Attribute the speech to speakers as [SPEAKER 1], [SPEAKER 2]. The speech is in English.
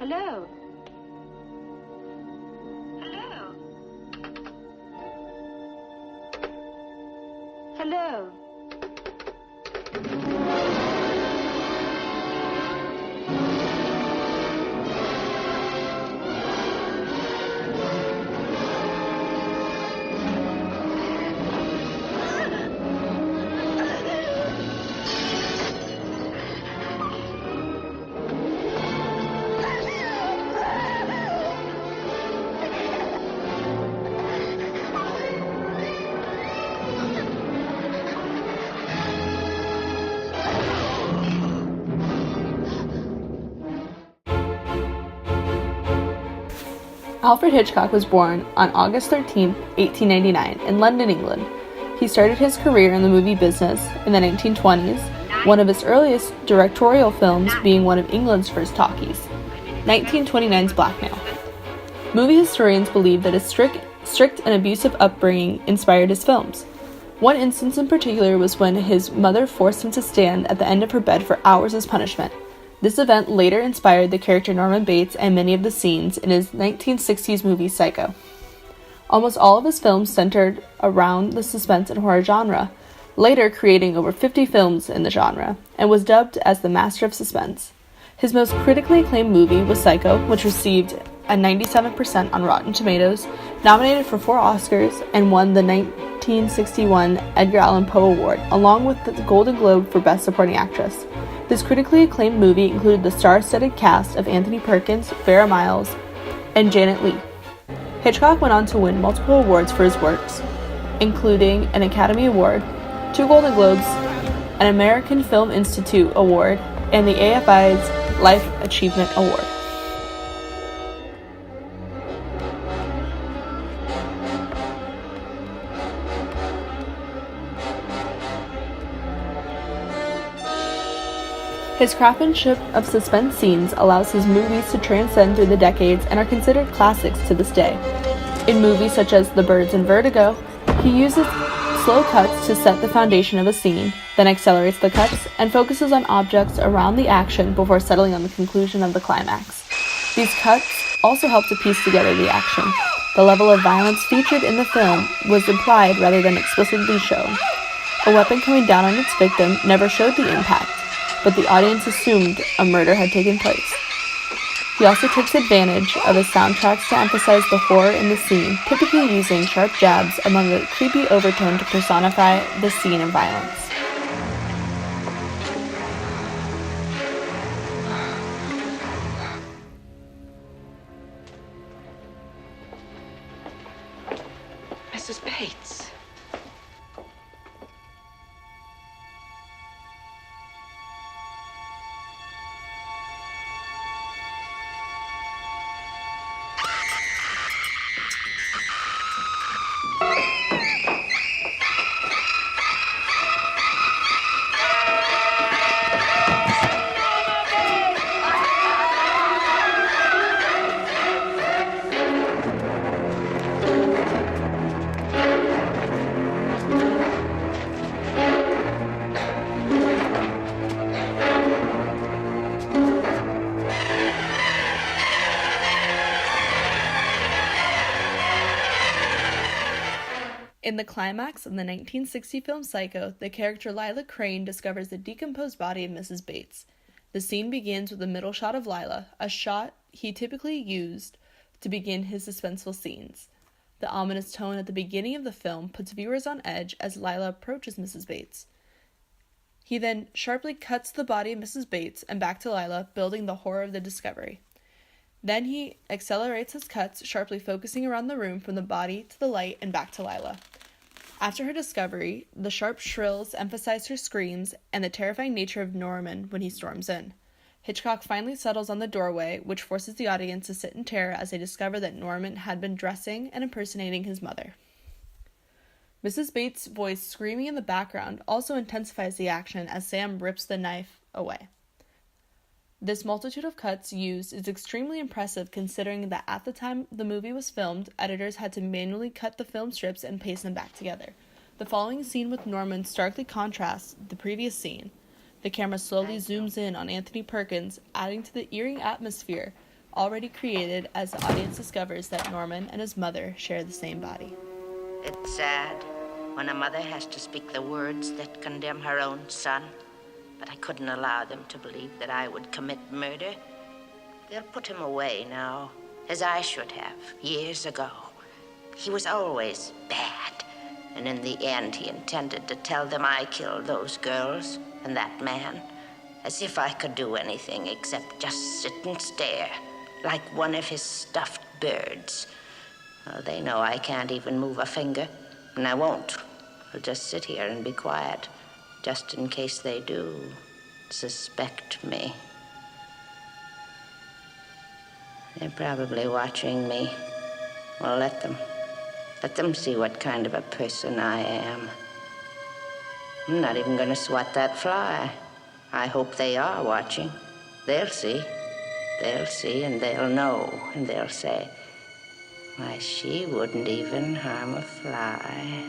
[SPEAKER 1] Hello? Hello? Hello?
[SPEAKER 2] Alfred Hitchcock was born on August 13, 1899, in London, England. He started his career in the movie business in the 1920s, one of his earliest directorial films being one of England's first talkies, 1929's Blackmail. Movie historians believe that his strict and abusive upbringing inspired his films. One instance in particular was when his mother forced him to stand at the end of her bed for hours as punishment. This event later inspired the character Norman Bates and many of the scenes in his 1960s movie Psycho. Almost all of his films centered around the suspense and horror genre, later creating over 50 films in the genre, and was dubbed as the master of suspense. His most critically acclaimed movie was Psycho, which received a 97% on Rotten Tomatoes, nominated for 4 Oscars, and won the 1961 Edgar Allan Poe Award, along with the Golden Globe for Best Supporting Actress. This critically acclaimed movie included the star-studded cast of Anthony Perkins, Vera Miles, and Janet Leigh. Hitchcock went on to win multiple awards for his works, including an Academy Award, 2 Golden Globes, an American Film Institute Award, and the AFI's Life Achievement Award. His craftsmanship of suspense scenes allows his movies to transcend through the decades and are considered classics to this day. In movies such as The Birds and Vertigo, he uses slow cuts to set the foundation of a scene, then accelerates the cuts and focuses on objects around the action before settling on the conclusion of the climax. These cuts also help to piece together the action. The level of violence featured in the film was implied rather than explicitly shown. A weapon coming down on its victim never showed the impact, but the audience assumed a murder had taken place. He also takes advantage of his soundtracks to emphasize the horror in the scene, typically using sharp jabs among a creepy overtone to personify the scene of violence.
[SPEAKER 3] Mrs. Bates.
[SPEAKER 2] In the climax of the 1960 film Psycho, the character Lila Crane discovers the decomposed body of Mrs. Bates. The scene begins with a middle shot of Lila, a shot he typically used to begin his suspenseful scenes. The ominous tone at the beginning of the film puts viewers on edge as Lila approaches Mrs. Bates. He then sharply cuts the body of Mrs. Bates and back to Lila, building the horror of the discovery. Then he accelerates his cuts, sharply focusing around the room from the body to the light and back to Lila. After her discovery, the sharp shrills emphasize her screams and the terrifying nature of Norman when he storms in. Hitchcock finally settles on the doorway, which forces the audience to sit in terror as they discover that Norman had been dressing and impersonating his mother. Mrs. Bates' voice screaming in the background also intensifies the action as Sam rips the knife away. This multitude of cuts used is extremely impressive considering that at the time the movie was filmed, editors had to manually cut the film strips and paste them back together. The following scene with Norman starkly contrasts the previous scene. The camera slowly zooms in on Anthony Perkins, adding to the eerie atmosphere already created as the audience discovers that Norman and his mother share the same body.
[SPEAKER 1] It's sad when a mother has to speak the words that condemn her own son, but I couldn't allow them to believe that I would commit murder. They'll put him away now, as I should have, years ago. He was always bad, and in the end he intended to tell them I killed those girls and that man, as if I could do anything except just sit and stare, like one of his stuffed birds. Oh, they know I can't even move a finger, and I won't. I'll just sit here and be quiet, just in case they do suspect me. They're probably watching me. Well, let them. Let them see what kind of a person I am. I'm not even gonna swat that fly. I hope they are watching. They'll see. They'll see, and they'll know, and they'll say, why, she wouldn't even harm a fly.